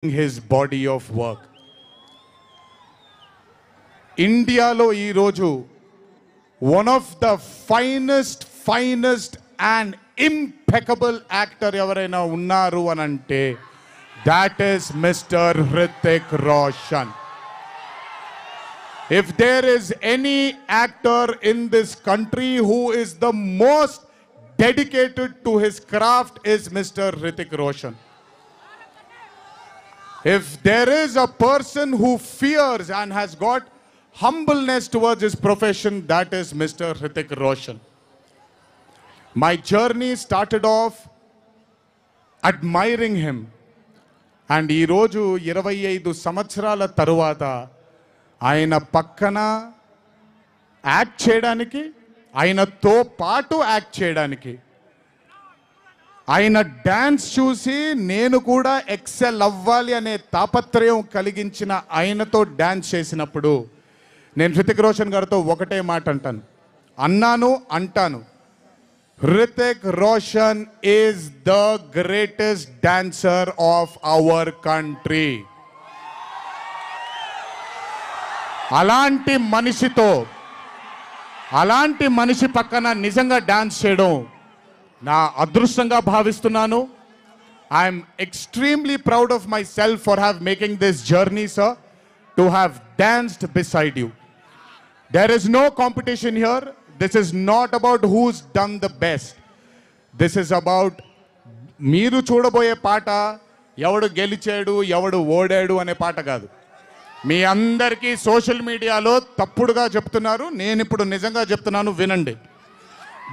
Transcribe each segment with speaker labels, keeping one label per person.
Speaker 1: his body of work. ఇండియాలో ఈరోజు one of the finest and impeccable actor ఎవరైనా ఉన్నారు అని అంటే that is Mr. Hrithik Roshan. If there is any actor in this country who is the most dedicated to his craft is Mr. Hrithik Roshan. If there is a person who fears and has got humbleness towards his profession, that is Mr. Hrithik Roshan. My journey started off admiring him. And ఈ రోజు 25 సంవత్సరాల తరువాత ఆయన పక్కన act చేయడానికి, ఆయనతో పాటు act చేయడానికి, ఆయన డాన్స్ చూసి నేను కూడా ఎక్సెల్ అవ్వాలి అనే తాపత్రయం కలిగించిన ఆయనతో డాన్స్ చేసినప్పుడు నేను హృతిక్ రోషన్ గారితో ఒకటే మాట అంటాను, Hrithik Roshan is the greatest dancer of our country. అలాంటి మనిషి పక్కన నిజంగా డాన్స్ చేయడం నా అదృష్టంగా భావిస్తున్నాను. I'm extremely proud of my self for have making this journey, sir, to have danced beside you. There is no competition here. This is not about who's done the best. This is about మీరు చూడబోయే పాట ఎవడు గెలిచాడు ఎవడు ఓడాడు అనే పాట కాదు. మీ అందరికీ సోషల్ మీడియాలో తప్పుడుగా చెప్తున్నారు, నేను ఇప్పుడు నిజంగా చెప్తున్నాను, వినండి.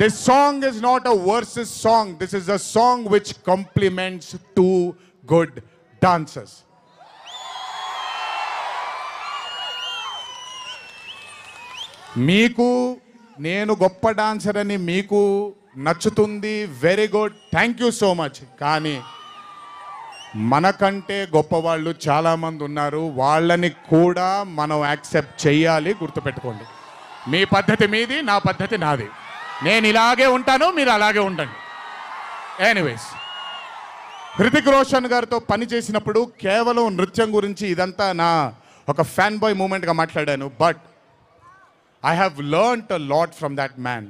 Speaker 1: This song is not a versus song. This is a song which complements two good dancers. మీకు నేను గొప్ప డాన్సర్ అని మీకు నచ్చుతుంది, very good, thank you so much. కానీ మనకంటే గొప్పవాళ్ళు చాలామంది ఉన్నారు, వాళ్ళని కూడా మనం యాక్సెప్ట్ చేయాలి. గుర్తుపెట్టుకోండి, మీ పద్ధతి మీది, నా పద్ధతి నాది. నేను ఇలాగే ఉంటాను, మీరు అలాగే ఉండండి. ఎనీవేస్, హృతిక్ రోషన్ గారితో పని చేసినప్పుడు కేవలం నృత్యం గురించి ఇదంతా నా ఒక ఫ్యాన్ బాయ్ మూమెంట్గా మాట్లాడాను. But I have learned a lot from that man.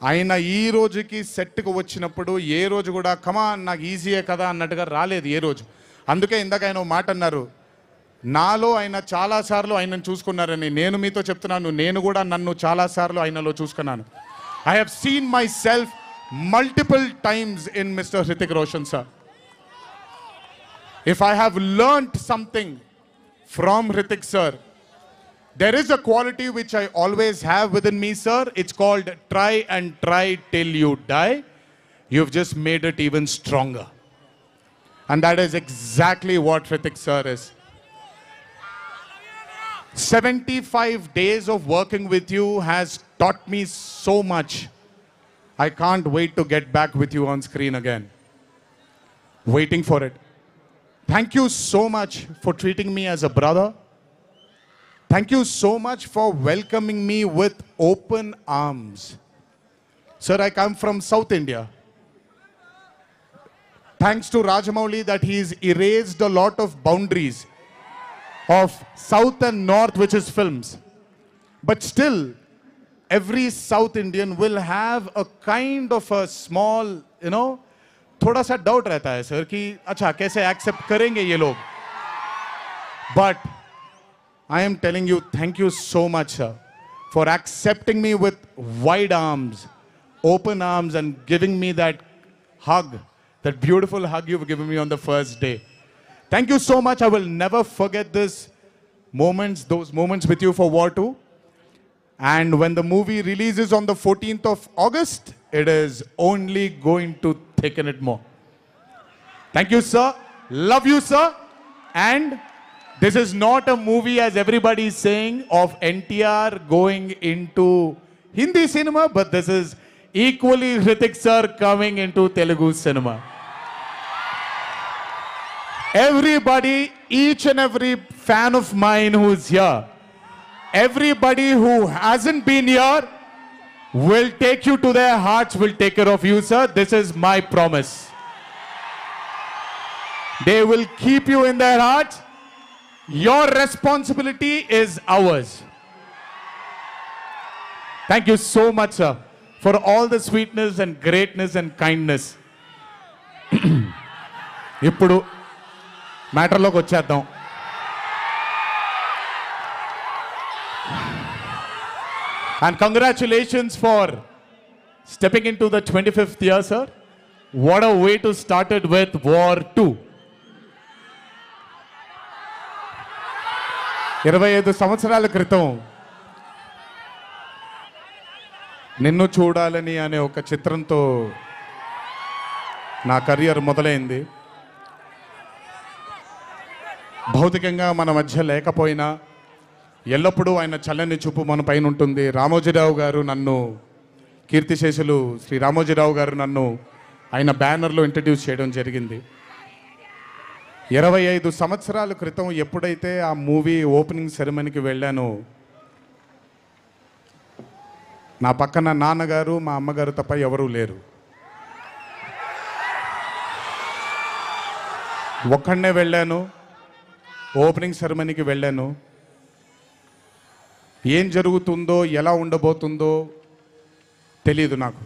Speaker 1: ఆయన ఈ రోజుకి సెట్కి వచ్చినప్పుడు ఏ రోజు కూడా కమాన్ నాకు ఈజీయే కదా అన్నట్టుగా రాలేదు ఏ రోజు. అందుకే ఇందాక ఆయన మాట అన్నారు, నాలో ఆయన చాలాసార్లు ఆయనను చూసుకున్నారని. నేను మీతో చెప్తున్నాను, నేను కూడా నన్ను చాలాసార్లు ఆయనలో చూసుకున్నాను. I have seen myself multiple times in Mr. Hrithik Roshan, sir. If I have learned something from Hrithik sir, there is a quality which I always have within me, sir. It's called try and try till you die. You've just made it even stronger. And that is exactly what Hrithik sir is. 75 days of working with you has taught me so much. I can't wait to get back with you on screen again. Waiting for it. Thank you so much for treating me as a brother. Thank you so much for welcoming me with open arms. Sir, I come from South India. Thanks to Rajamouli that he's erased a lot of boundaries of South and North, which is films. But still, every South Indian will have a kind of a small, थोड़ा सा doubt रहता है sir कि अच्छा कैसे accept करेंगे ये लोग. But I am telling you, thank you so much, sir, for accepting me with wide arms, open arms, and giving me that hug, that beautiful hug you've given me on the first day. Thank you so much. I will never forget those moments with you for War 2. And when the movie releases on the 14th of August, it is only going to thicken it more. Thank you, sir. Love you, sir. And this is not a movie, as everybody is saying, of NTR going into Hindi cinema, but this is equally Hrithik sir coming into Telugu cinema. Everybody, each and every fan of mine who's here, everybody who hasn't been here will take you to their hearts, will take care of you, sir. This is my promise. They will keep you in their hearts. Your responsibility is ours. Thank you so much, sir, for all the sweetness and greatness and kindness. ఇప్పుడు మ్యాటర్లోకి వచ్చేద్దాం. And congratulations for stepping into the 25th year, sir. What a way to start it with War 2. 25 సంవత్సరాల క్రితం నిన్ను చూడాలని అనే ఒక చిత్రంతో నా కెరియర్ మొదలైంది. భౌతికంగా మన మధ్య లేకపోయినా ఎల్లప్పుడూ ఆయన చల్లని చూపు మన పైన ఉంటుంది. రామోజీరావు గారు నన్ను, కీర్తిశేషులు శ్రీ రామోజీరావు గారు నన్ను ఆయన బ్యానర్లో ఇంట్రడ్యూస్ చేయడం జరిగింది. 25 సంవత్సరాల క్రితం ఎప్పుడైతే ఆ మూవీ ఓపెనింగ్ సెరమనీకి వెళ్ళానో నా పక్కన నాన్నగారు మా అమ్మగారు తప్ప ఎవరూ లేరు. ఒక్కడనే వెళ్ళాను, ఓపెనింగ్ సెరమనీకి వెళ్ళాను. ఏం జరుగుతుందో ఎలా ఉండబోతుందో తెలీదు నాకు.